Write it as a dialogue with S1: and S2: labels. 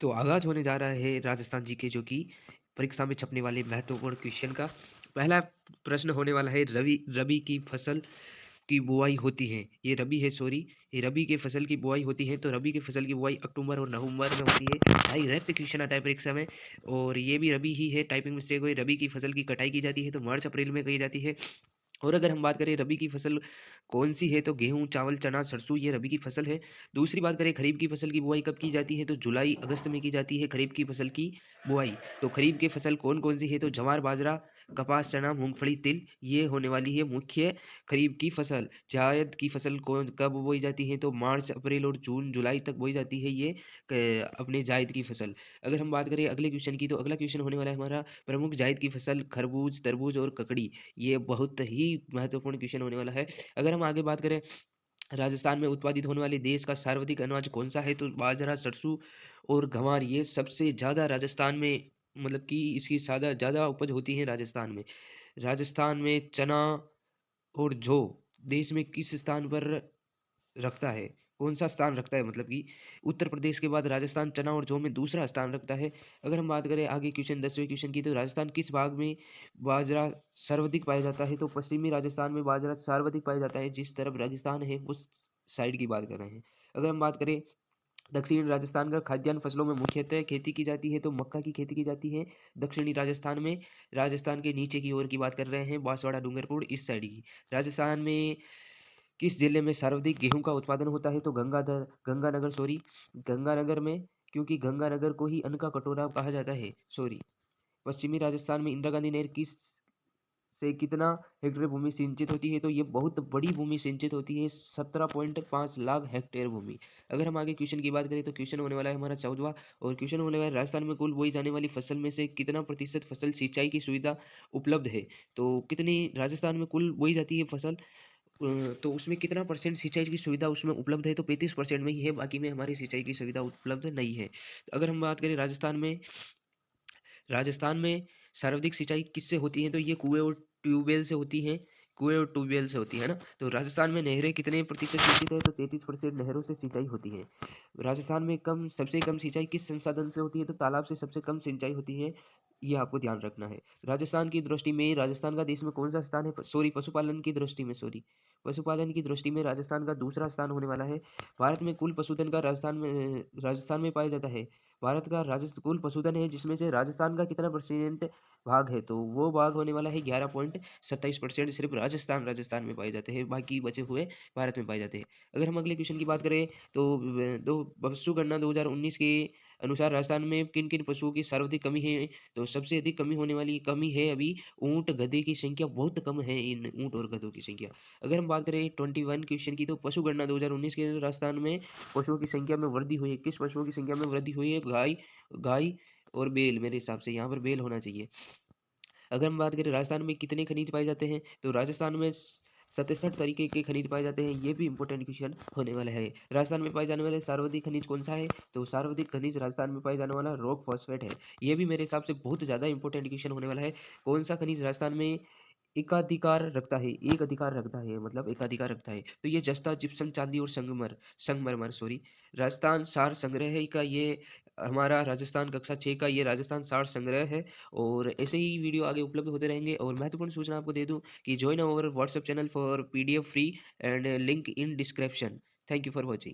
S1: तो आगाज़ होने जा रहा है राजस्थान जीके जो कि परीक्षा में छपने वाले महत्वपूर्ण क्वेश्चन का। पहला प्रश्न होने वाला है रबी रबी की फसल की बुआई होती है। ये रबी है सॉरी, ये रबी की फसल की बुआई होती है, तो रबी की फसल की बुआई अक्टूबर और नवंबर में होती है। डायरेक्ट क्वेश्चन आता है परीक्षा में और ये भी रबी ही है, टाइपिंग मिस्टेक हुई। रबी की फसल की कटाई की जाती है तो मार्च अप्रैल में की जाती है। और अगर हम बात करें रबी की फसल कौन-सी है तो गेहूँ, चावल, चना, सरसों ये रबी की फसल है। दूसरी बात करें खरीफ की फसल की बुआई कब की जाती है तो जुलाई, अगस्त में की जाती है खरीफ की फसल की बुआई। तो खरीफ की फसल कौन-कौन सी है तो जवार, बाजरा, कपास, चना, मूँगफली, तिल ये होने वाली है मुख्य खरीफ की फसल। जायद की फसल कौन कब बोई जाती है तो मार्च, अप्रैल और जून, जुलाई तक बोई जाती है ये अपने जायद की फसल। अगर हम बात करें अगले क्वेश्चन की तो अगला क्वेश्चन होने वाला है हमारा प्रमुख जायद की फसल खरबूज, तरबूज और ककड़ी। ये बहुत ही महत्वपूर्ण क्वेश्चन होने वाला है। अगर हम आगे बात करें राजस्थान में उत्पादित होने वाले देश का सर्वाधिक अनाज कौन-सा है? तो बाजरा, सरसों और ग्वार ये सबसे ज़्यादा राजस्थान में मतलब कि इसकी ज़्यादा ज़्यादा उपज होती है राजस्थान में। राजस्थान में चना और जौ देश में किस स्थान पर रखता है? कौन-सा स्थान रखता है मतलब कि उत्तर प्रदेश के बाद राजस्थान चना और जौ में दूसरा स्थान रखता है। अगर हम बात करें आगे क्वेश्चन 10वें क्वेश्चन की तो राजस्थान किस भाग में बाजरा सर्वाधिक पाया जाता है? तो पश्चिमी राजस्थान में बाजरा सर्वाधिक पाया जाता है, जिस तरफ रेगिस्तान है उस साइड की बात कर रहे हैं। अगर हम बात करें दक्षिणी राजस्थान का खाद्यान्न फसलों में मुख्यतः खेती की जाती है तो मक्का की खेती की जाती है। दक्षिणी राजस्थान में राजस्थान के नीचे की ओर की बात कर रहे हैं बांसवाड़ा, डूंगरपुर इस साइड की। राजस्थान में किस जिले में सर्वाधिक गेहूँ का उत्पादन होता है? तो गंगानगर सॉरी गंगानगर में क्योंकि गंगानगर को ही अन्न का कटोरा कहा जाता है, सॉरी। पश्चिमी राजस्थान में इंदिरा गांधी नहर किस से कितना हेक्टेयर भूमि सिंचित होती है? तो ये बहुत बड़ी भूमि सिंचित होती है 17.5 लाख हेक्टेयर भूमि। अगर हम आगे क्वेश्चन की बात करें तो क्वेश्चन होने वाला है हमारा 14वां और क्वेश्चन होने वाला है राजस्थान में कुल बोई जाने वाली फसल में से कितना प्रतिशत फसल सिंचाई की सुविधा उपलब्ध है? तो कितनी राजस्थान में कुल बोई जाती है फसल तो उसमें कितना परसेंट सिंचाई की सुविधा उसमें उपलब्ध है? तो 35% में ही है, बाकी में हमारी सिंचाई की सुविधा उपलब्ध नहीं है। अगर हम बात करें राजस्थान में सर्वाधिक सिंचाई किससे होती है? तो ये कुएँ और ट्यूबवेल से होती हैं, कुएँ और ट्यूबवेल से होती है ना? तो राजस्थान में नहरें कितने प्रतिशत सिंचित है? तो 33% नहरों से सिंचाई होती है। राजस्थान में सबसे कम सिंचाई किस संसाधन से होती है? तो तालाब से सबसे कम सिंचाई होती है, ये आपको ध्यान रखना है। राजस्थान की दृष्टि में राजस्थान का देश में कौन-सा स्थान है? सॉरी पशुपालन की दृष्टि में सॉरी, पशुपालन की दृष्टि में राजस्थान का दूसरा स्थान होने वाला है। भारत में कुल पशुधन का राजस्थान में पाया जाता है। भारत का कुल पशुधन है जिसमें से राजस्थान का कितना परसेंट भाग है? तो वो भाग होने वाला है 11.27% सिर्फ़ राजस्थान में पाए जाते हैं, बाकी बचे हुए भारत में पाए जाते हैं। अगर हम अगले क्वेश्चन की बात करें तो पशु गणना 2019 के अनुसार राजस्थान में किन-किन पशुओं की सर्वाधिक कमी है? तो सबसे अधिक कमी होने वाली कमी है अभी ऊँट, गधे की संख्या बहुत कम है इन ऊँट और गधों की संख्या। अगर हम बात करें 21 क्वेश्चन की तो पशु गणना 2019 के राजस्थान में पशुओं की संख्या में वृद्धि हुई है। किस पशुओं की संख्या में वृद्धि हुई है? गाय गाय और बैल मेरे हिसाब से यहाँ पर बैल होना चाहिए। अगर हम बात करें राजस्थान में कितने खनिज पाए जाते हैं? तो राजस्थान में 67 तरीके के खनिज पाए जाते हैं, ये भी इम्पोर्टेंट क्वेश्चन होने वाला है। राजस्थान में पाए जाने वाले सर्वाधिक खनिज कौन-सा है? तो सर्वाधिक खनिज राजस्थान में पाए जाने वाला रॉक फॉस्फेट है। ये भी मेरे हिसाब से बहुत ज़्यादा इम्पोर्टेंट क्वेश्चन होने वाला है। कौन-सा खनिज राजस्थान में एक अधिकार रखता है मतलब एकाधिकार रखता है। तो ये जस्ता, जिप्सम, चांदी और संगमरमर सॉरी राजस्थान सार संग्रह का ये हमारा राजस्थान कक्षा 6 का ये राजस्थान सार संग्रह है और ऐसे ही वीडियो आगे उपलब्ध होते रहेंगे और महत्वपूर्ण सूचना आपको दे दूँ कि join our WhatsApp channel for PDF free and link in description. Thank you for watching.